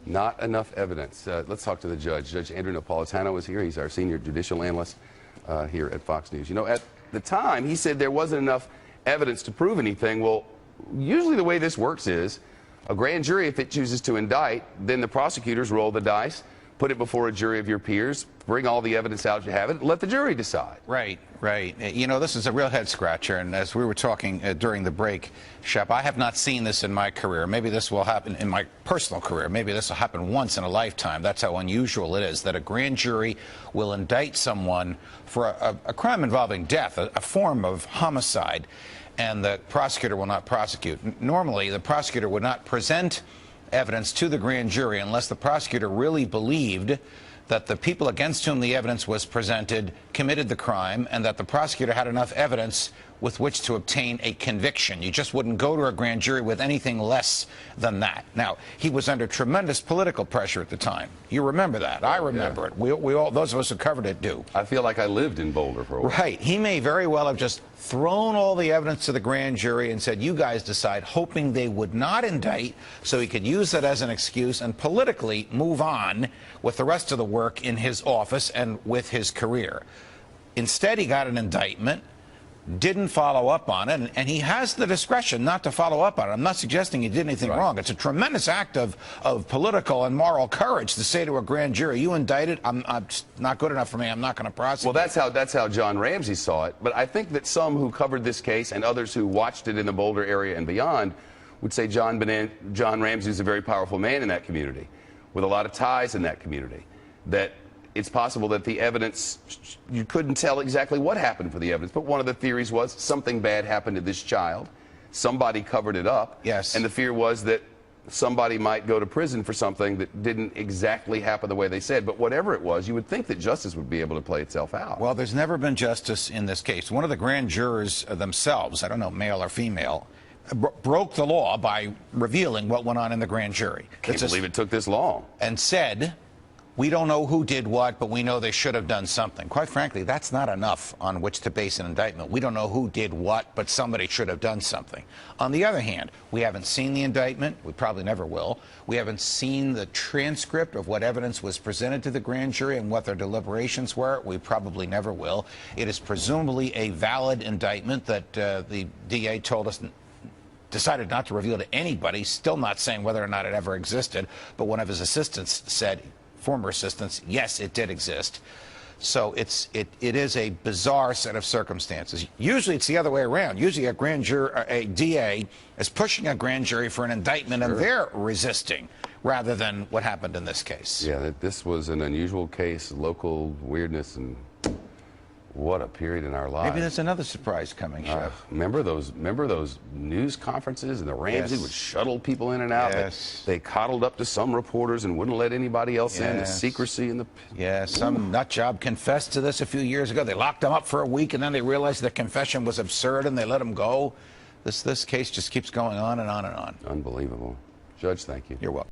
Not enough evidence. Let's talk to the judge. Judge Andrew Napolitano is here. He's our senior judicial analyst here at Fox News. You know, at the time, he said there wasn't enough evidence to prove anything. Well, usually the way this works is a grand jury, if it chooses to indict, then the prosecutors roll the dice, put it before a jury of your peers, bring all the evidence out you have it, let the jury decide. Right, right. You know, this is a real head scratcher, and as we were talking during the break, Shep, I have not seen this in my career. Maybe this will happen in my personal career. Maybe this will happen once in a lifetime. That's how unusual it is, that a grand jury will indict someone for a crime involving death, a form of homicide, and the prosecutor will not prosecute. Normally, the prosecutor would not present evidence to the grand jury unless the prosecutor really believed that the people against whom the evidence was presented committed the crime and that the prosecutor had enough evidence with which to obtain a conviction. You just wouldn't go to a grand jury with anything less than that. Now, he was under tremendous political pressure at the time. You remember that. I remember it. We all, those of us who covered it, do. I feel like I lived in Boulder for a while. Right. He may very well have just thrown all the evidence to the grand jury and said, you guys decide, hoping they would not indict so he could use that as an excuse and politically move on with the rest of the work in his office and with his career. Instead, he got an indictment, didn't follow up on it, and he has the discretion not to follow up on it. I'm not suggesting he did anything wrong. It's a tremendous act of political and moral courage to say to a grand jury, you indicted, I'm not good enough for me, I'm not going to prosecute. Well, that's how John Ramsey saw it, but I think that some who covered this case and others who watched it in the Boulder area and beyond would say John Ramsey is a very powerful man in that community, with a lot of ties in that community, that it's possible that the evidence, you couldn't tell exactly what happened for the evidence, but one of the theories was something bad happened to this child. Somebody covered it up. Yes. And the fear was that somebody might go to prison for something that didn't exactly happen the way they said. But whatever it was, you would think that justice would be able to play itself out. Well, there's never been justice in this case. One of the grand jurors themselves, I don't know, male or female, broke the law by revealing what went on in the grand jury. Can't believe it took this long. And said, we don't know who did what, but we know they should have done something. Quite frankly, that's not enough on which to base an indictment. We don't know who did what, but somebody should have done something. On the other hand, we haven't seen the indictment. We probably never will. We haven't seen the transcript of what evidence was presented to the grand jury and what their deliberations were. We probably never will. It is presumably a valid indictment that the DA told us decided not to reveal to anybody, still not saying whether or not it ever existed, but one of his assistants said, former assistants, yes, it did exist. So it is a bizarre set of circumstances. Usually it's the other way around. Usually a DA is pushing a grand jury for an indictment and they're resisting, rather than what happened in this case. Yeah, this was an unusual case, local weirdness, and what a period in our lives. Maybe there's another surprise coming, Chef. Remember those news conferences, and the Ramsey would shuttle people in and out. Yes. They coddled up to some reporters and wouldn't let anybody else in. The secrecy and the... Yeah, some nut job confessed to this a few years ago. They locked him up for a week, and then they realized the confession was absurd, and they let him go. This case just keeps going on and on and on. Unbelievable. Judge, thank you. You're welcome.